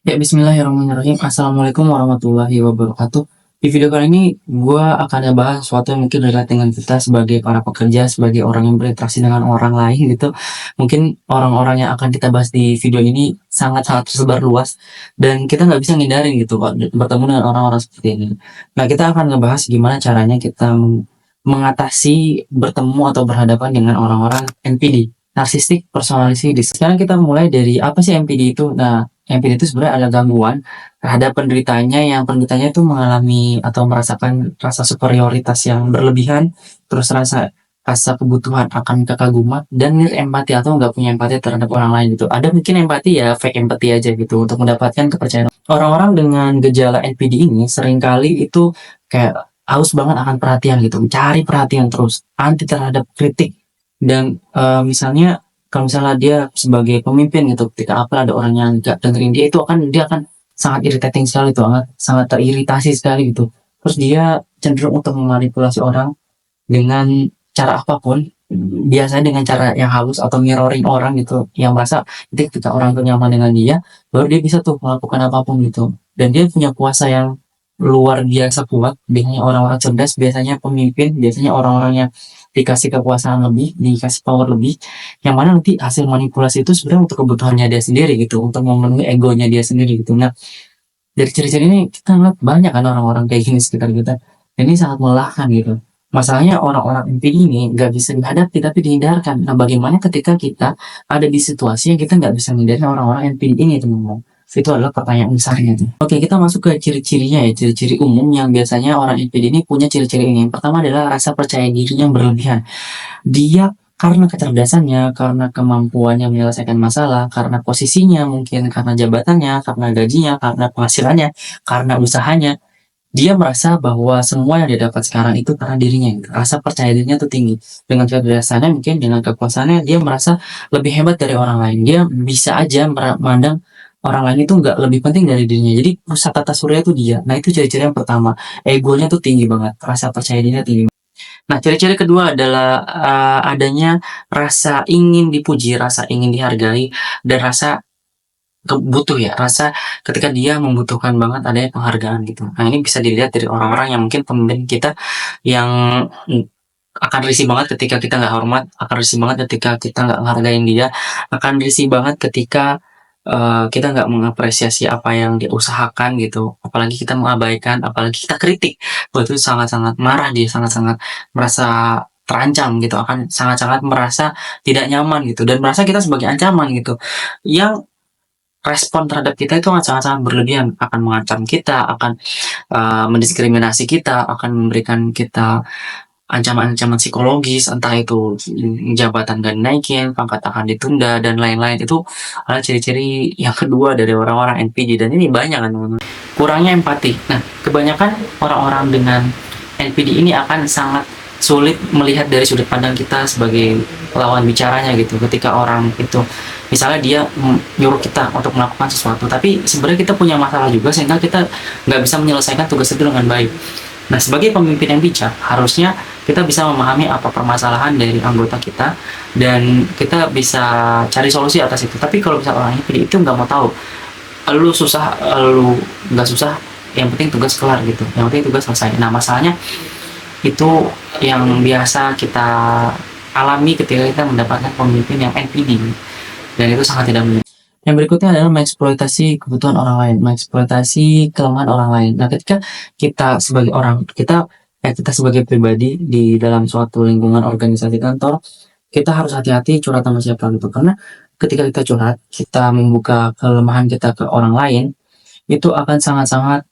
Ya, bismillahirrahmanirrahim. Assalamualaikum warahmatullahi wabarakatuh. Di video kali ini, gue akan ngebahas sesuatu yang mungkin relate dengan kita sebagai para pekerja, sebagai orang yang berinteraksi dengan orang lain gitu. Mungkin orang-orang yang akan kita bahas di video ini sangat-sangat tersebar luas, dan kita nggak bisa ngindarin gitu kok bertemu dengan orang-orang seperti ini. Nah, kita akan ngebahas gimana caranya kita mengatasi bertemu atau berhadapan dengan orang-orang NPD, Narcissistic Personality Disorder. Sekarang kita mulai dari apa sih NPD itu? Nah, NPD itu sebenarnya ada gangguan terhadap penderitanya yang penderitanya itu mengalami atau merasakan rasa superioritas yang berlebihan, terus rasa kebutuhan akan kekaguman dan empati atau nggak punya empati terhadap orang lain gitu. Ada mungkin empati ya fake empati aja gitu untuk mendapatkan kepercayaan. Orang-orang dengan gejala NPD ini seringkali itu kayak haus banget akan perhatian gitu, mencari perhatian terus, anti terhadap kritik dan misalnya kalau misalnya dia sebagai pemimpin gitu, ketika apa ada orang yang nggak dengerin dia, itu dia akan sangat irritating sekali tuh, sangat sangat teriritasi sekali gitu. Terus dia cenderung untuk memanipulasi orang dengan cara apapun, biasanya dengan cara yang halus atau mirroring orang gitu, yang merasa nanti ketika orang tuh nyaman dengan dia, baru dia bisa tuh melakukan apapun gitu. Dan dia punya kuasa yang luar biasa kuat. Biasanya orang-orang cerdas, biasanya pemimpin, biasanya orang-orang yang dikasih kekuasaan lebih, dikasih power lebih, yang mana nanti hasil manipulasi itu sebenarnya untuk kebutuhannya dia sendiri gitu, untuk memenuhi egonya dia sendiri gitu. Nah, dari ciri-ciri ini kita ngeliat banyak kan orang-orang kayak gini sekitar kita. Ini sangat melelahkan gitu. Masalahnya orang-orang NPD ini nggak bisa dihadapi tapi dihindarkan. Nah, bagaimana ketika kita ada di situasi yang kita nggak bisa menghindarkan orang-orang NPD ini, teman-teman? Itu adalah pertanyaan besarnya tuh. Oke, kita masuk ke ciri-cirinya ya, ciri-ciri umum yang biasanya orang NPD ini punya ciri-ciri ini. Yang pertama adalah rasa percaya diri yang berlebihan. Dia karena kecerdasannya, karena kemampuannya menyelesaikan masalah, karena posisinya mungkin, karena jabatannya, karena gajinya, karena penghasilannya, karena usahanya, dia merasa bahwa semua yang dia dapat sekarang itu karena dirinya. Rasa percaya dirinya tuh tinggi. Dengan kecerdasannya mungkin, dengan kekuasaannya, dia merasa lebih hebat dari orang lain. Dia bisa aja memandang orang lain itu nggak lebih penting dari dirinya. Jadi pusat tata surya itu dia. Nah, itu ciri-ciri yang pertama. Egonya tuh tinggi banget. Rasa percaya dirinya tinggi. Nah, ciri-ciri kedua adalah adanya rasa ingin dipuji, rasa ingin dihargai, dan rasa butuh ya, rasa ketika dia membutuhkan banget adanya penghargaan gitu. Nah, ini bisa dilihat dari orang-orang yang mungkin pemimpin kita yang akan risih banget ketika kita nggak hormat, akan risih banget ketika kita nggak menghargain dia, akan risih banget ketika kita nggak mengapresiasi apa yang dia usahakan gitu, apalagi kita mengabaikan, apalagi kita kritik, itu sangat-sangat marah, dia sangat-sangat merasa terancam gitu, akan sangat-sangat merasa tidak nyaman gitu, dan merasa kita sebagai ancaman gitu, yang respon terhadap kita itu sangat-sangat berlebihan, akan mengancam kita, akan mendiskriminasi kita, akan memberikan kita ancaman-ancaman psikologis, entah itu jabatan gak dinaikin, pangkat akan ditunda, dan lain-lain. Itu adalah ciri-ciri yang kedua dari orang-orang NPD, dan ini banyak kan teman-teman. Kurangnya empati. Nah, kebanyakan orang-orang dengan NPD ini akan sangat sulit melihat dari sudut pandang kita sebagai lawan bicaranya gitu. Ketika orang itu misalnya dia nyuruh kita untuk melakukan sesuatu, tapi sebenarnya kita punya masalah juga sehingga kita nggak bisa menyelesaikan tugas itu dengan baik. Nah, sebagai pemimpin yang bijak, harusnya kita bisa memahami apa permasalahan dari anggota kita dan kita bisa cari solusi atas itu. Tapi kalau misalnya orang itu nggak mau tahu, lu susah, lu nggak susah, yang penting tugas kelar gitu, yang penting tugas selesai. Nah, masalahnya itu yang biasa kita alami ketika kita mendapatkan pemimpin yang NPD, dan itu sangat tidak benar. Yang berikutnya adalah mengeksploitasi kebutuhan orang lain, mengeksploitasi kelemahan orang lain. Nah, ketika kita sebagai orang, kita sebagai pribadi di dalam suatu lingkungan organisasi kantor, kita harus hati-hati curhat sama siapa gitu. Karena ketika kita curhat, kita membuka kelemahan kita ke orang lain, itu akan sangat-sangat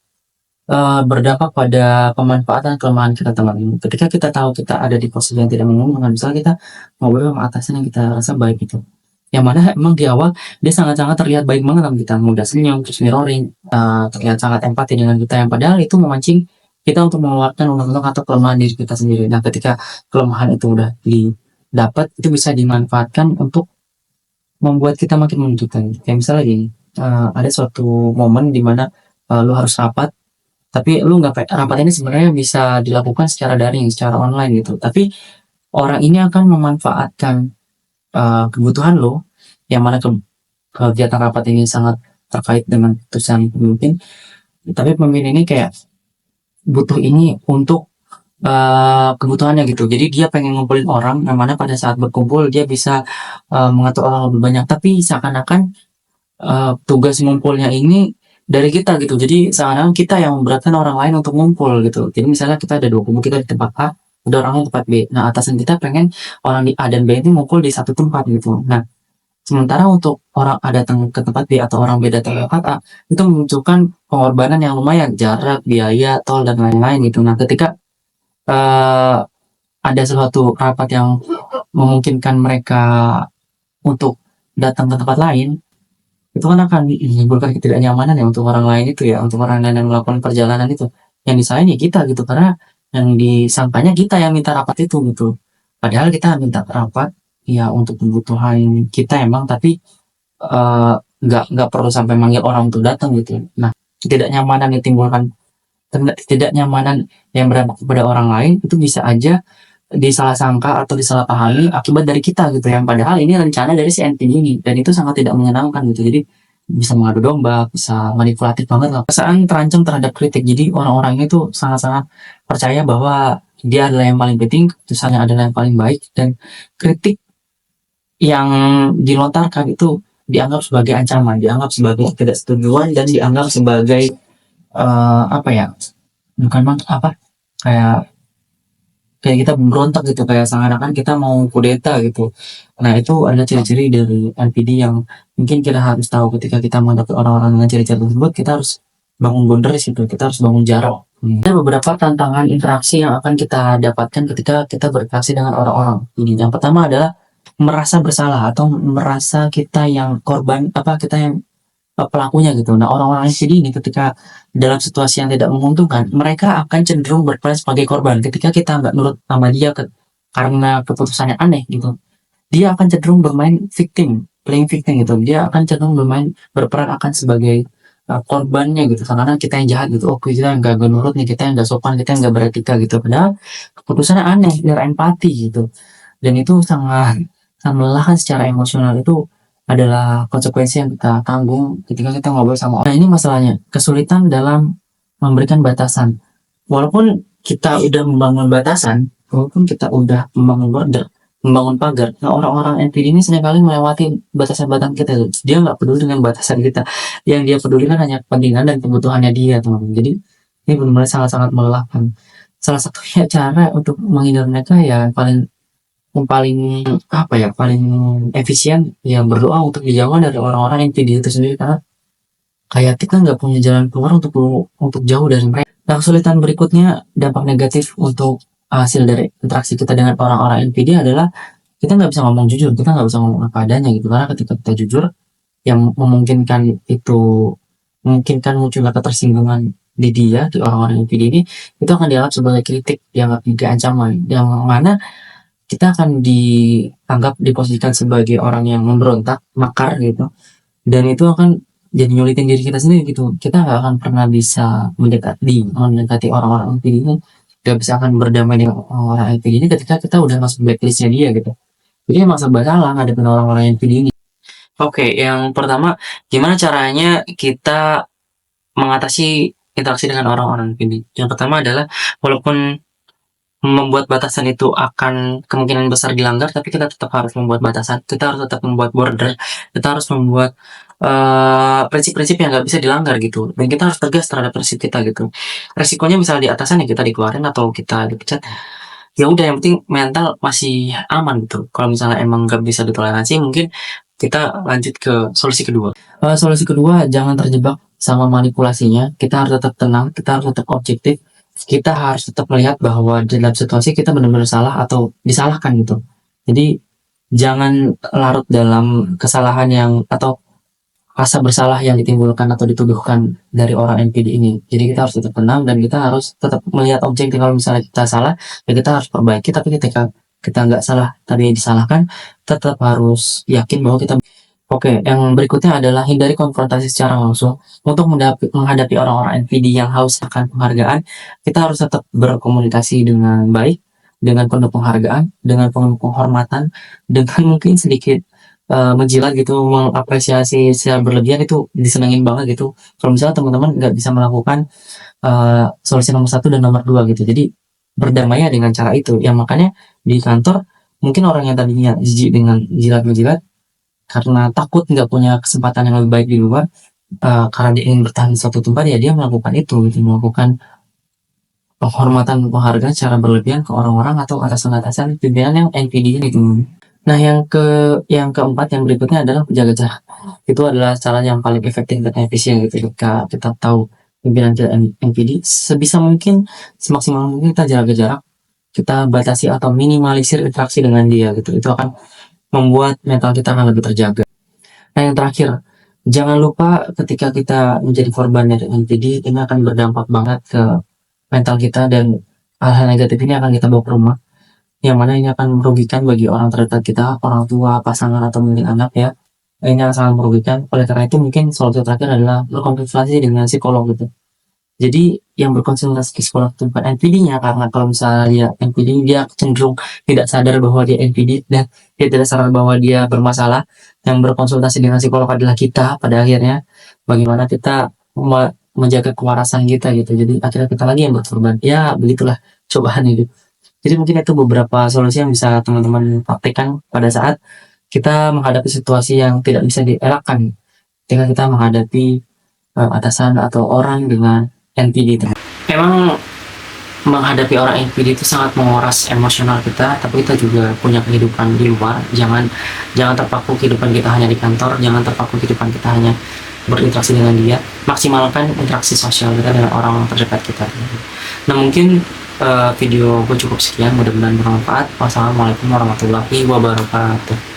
berdampak pada pemanfaatan kelemahan kita, teman-teman. Ketika kita tahu kita ada di posisi yang tidak menguntungkan, misalnya kita ngobrol sama atasan yang kita rasa baik gitu, yang mana emang di awal dia sangat-sangat terlihat baik banget sama kita, mudah senyum, terus mirroring, terlihat sangat empati dengan kita, yang padahal itu memancing kita untuk mengeluarkan unek-unek atau kelemahan diri kita sendiri. Nah, ketika kelemahan itu udah didapat, itu bisa dimanfaatkan untuk membuat kita makin menunjukkan. Kayak misalnya gini, ada suatu momen di mana lu harus rapat, tapi lu nggak rapat ini sebenarnya bisa dilakukan secara daring, secara online gitu. Tapi orang ini akan memanfaatkan kebutuhan lo, yang mana kegiatan rapat ini sangat terkait dengan keputusan pemimpin. Tapi pemimpin ini kayak butuh ini untuk kebutuhannya gitu. Jadi dia pengen ngumpulin orang, yang mana pada saat berkumpul dia bisa mengatur orang lebih banyak. Tapi seakan-akan tugas ngumpulnya ini dari kita gitu. Jadi seakan-akan kita yang memberatkan orang lain untuk ngumpul gitu. Jadi misalnya kita ada dua kubu, kita di tempat A, ada orang di tempat B. Nah, atasan kita pengen orang di A dan B ini ngumpul di satu tempat gitu. Nah, sementara untuk orang A datang ke tempat B atau orang B datang ke tempat A, itu membutuhkan pengorbanan yang lumayan, jarak, biaya, tol, dan lain-lain gitu. Nah, ketika eh, ada suatu rapat yang memungkinkan mereka untuk datang ke tempat lain, itu kan akan menimbulkan ketidaknyamanan ya untuk orang lain itu ya, untuk orang lain yang melakukan perjalanan itu. Yang disalahin ya kita gitu, karena yang disangkanya kita yang minta rapat itu gitu. Padahal kita minta rapat ya untuk kebutuhan kita emang, tapi nggak perlu sampai manggil orang untuk datang gitu. Nah, ketidaknyamanan yang timbulkan, ketidaknyamanan yang berdampak kepada orang lain itu bisa aja disalah sangka atau disalahpahami akibat dari kita gitu, yang padahal ini rencana dari si NPD ini, dan itu sangat tidak menyenangkan gitu. Jadi bisa mengadu domba, bisa manipulatif banget lah. Perasaan terancam terhadap kritik. Jadi orang-orang itu sangat-sangat percaya bahwa dia adalah yang paling penting, keputusannya adalah yang paling baik, dan kritik yang dilontarkan itu dianggap sebagai ancaman, dianggap sebagai ketidaksetujuan, dan dianggap sebagai apa ya? Bukan bang apa? Kayak kayak kita berontak gitu, kayak seakan-akan kita mau kudeta gitu. Nah, itu ada ciri-ciri dari NPD yang mungkin kita harus tahu. Ketika kita menghadapi orang-orang dengan ciri-ciri tersebut, kita harus bangun boundaries gitu, kita harus bangun jarak. Ada beberapa tantangan interaksi yang akan kita dapatkan ketika kita berinteraksi dengan orang-orang ini. Yang pertama adalah merasa bersalah atau merasa kita yang korban, apa kita yang pelakunya gitu. Nah, orang-orang NPD ini ketika dalam situasi yang tidak menguntungkan, mereka akan cenderung berperan sebagai korban. Ketika kita nggak nurut sama dia karena keputusannya aneh gitu, dia akan cenderung bermain victim, playing victim gitu. Dia akan cenderung berperan akan sebagai korbannya gitu. Karena kita yang jahat gitu. Oh, kita yang nggak nurut nih, kita yang nggak sopan, kita yang nggak beretika gitu. Padahal keputusannya aneh, biar empati gitu. Dan itu sangat sangat melelahkan secara emosional. Itu adalah konsekuensi yang kita tanggung ketika kita ngobrol sama orang. Nah, ini masalahnya, kesulitan dalam memberikan batasan. Walaupun kita udah membangun batasan, walaupun kita udah membangun border, membangun pagar, nah orang-orang NPD ini seringkali melewati batasan-batasan kita. Dia nggak peduli dengan batasan kita. Yang dia pedulikan hanya kepentingan dan kebutuhannya dia, teman-teman. Jadi ini benar-benar sangat-sangat melelahkan. Salah satunya cara untuk menghindar mereka ya yang paling apa ya, paling efisien ya berdoa untuk dijauhkan dari orang-orang yang tidak itu sendiri, karena kayak kita nggak punya jalan keluar untuk jauh dari mereka. Nah, kesulitan berikutnya, dampak negatif untuk hasil dari interaksi kita dengan orang-orang NPD adalah kita nggak bisa ngomong jujur, kita nggak bisa ngomong apa adanya gitu, karena ketika kita jujur yang memungkinkan munculnya ketersinggungan di dia, di orang-orang NPD ini, itu akan dianggap sebagai kritik, dianggap sebagai ancaman, yang mana kita akan dianggap diposisikan sebagai orang yang memberontak, makar gitu, dan itu akan jadi nyulitin diri kita sendiri gitu. Kita nggak akan pernah bisa mendekati orang-orang NPD ini, nggak bisa akan berdamai dengan orang-orang NPD ini ketika kita udah masuk blacklistnya dia gitu. Jadi emang serba salah ngadepin orang-orang NPD ini. Oke, yang pertama, gimana caranya kita mengatasi interaksi dengan orang-orang NPD? Yang pertama adalah, walaupun membuat batasan itu akan kemungkinan besar dilanggar, tapi kita tetap harus membuat batasan, kita harus tetap membuat border, kita harus membuat prinsip-prinsip yang nggak bisa dilanggar gitu, dan kita harus tegas terhadap prinsip kita gitu. Resikonya misalnya di atasan ya kita dikeluarin atau kita dipecat, ya udah, yang penting mental masih aman gitu. Kalau misalnya emang nggak bisa ditoleransi, mungkin kita lanjut ke solusi kedua. Solusi kedua, jangan terjebak sama manipulasinya. Kita harus tetap tenang, kita harus tetap objektif, kita harus tetap melihat bahwa dalam situasi kita benar-benar salah atau disalahkan gitu. Jadi jangan larut dalam kesalahan yang atau rasa bersalah yang ditimbulkan atau dituduhkan dari orang NPD ini. Jadi kita harus tetap tenang dan kita harus tetap melihat objektif. Kalau misalnya kita salah, ya kita harus perbaiki. Tapi ketika kita nggak salah tapi disalahkan, tetap harus yakin bahwa kita. Oke, yang berikutnya adalah hindari konfrontasi secara langsung. Untuk menghadapi orang-orang NPD yang haus akan penghargaan, kita harus tetap berkomunikasi dengan baik, dengan penuh penghargaan, dengan penuh penghormatan, dengan mungkin sedikit menjilat gitu, mengapresiasi secara berlebihan itu disenengin banget gitu. Kalau misalnya teman-teman nggak bisa melakukan solusi nomor satu dan nomor dua gitu. Jadi berdamai dengan cara itu. Yang makanya di kantor mungkin orang yang tadinya jijik dengan jilat-menjilat karena takut nggak punya kesempatan yang lebih baik di luar, karena dia ingin bertahan di suatu tempat ya dia melakukan itu gitu, melakukan penghormatan penghargaan secara berlebihan ke orang-orang atau atasan-atasan pimpinan yang NPD gitu. Nah yang keempat yang berikutnya adalah menjaga jarak. Itu adalah cara yang paling efektif dan efisien gitu ketika kita tahu pimpinan kita NPD, sebisa mungkin semaksimal mungkin kita jaga jarak, kita batasi atau minimalisir interaksi dengan dia gitu. Itu akan membuat mental kita akan lebih terjaga. Nah yang terakhir, jangan lupa ketika kita menjadi korban dari NPD, ini akan berdampak banget ke mental kita dan hal-hal negatif ini akan kita bawa ke rumah. Yang mana ini akan merugikan bagi orang terdekat kita, orang tua, pasangan, atau mungkin anak ya. Ini akan sangat merugikan. Oleh karena itu mungkin solusi terakhir adalah berkonsultasi dengan psikolog gitu. Jadi yang berkonsultasi ke psikolog itu bukan NPD-nya, karena kalau misalnya dia NPD, dia cenderung tidak sadar bahwa dia NPD dan dia tidak sadar bahwa dia bermasalah. Yang berkonsultasi dengan psikolog adalah kita pada akhirnya. Bagaimana kita menjaga kewarasan kita gitu. Jadi akhirnya kita lagi yang berkorban. Ya begitulah cobaan hidup. Jadi mungkin itu beberapa solusi yang bisa teman-teman praktekkan pada saat kita menghadapi situasi yang tidak bisa dielakkan ketika kita menghadapi atasan atau orang dengan NPD. Memang menghadapi orang NPD itu sangat menguras emosional kita, tapi kita juga punya kehidupan di luar. Jangan terpaku kehidupan kita hanya di kantor, jangan terpaku kehidupan kita hanya berinteraksi dengan dia. Maksimalkan interaksi sosial kita dengan orang-orang terdekat kita. Nah mungkin video gue cukup sekian, mudah-mudahan bermanfaat. Wassalamualaikum warahmatullahi wabarakatuh.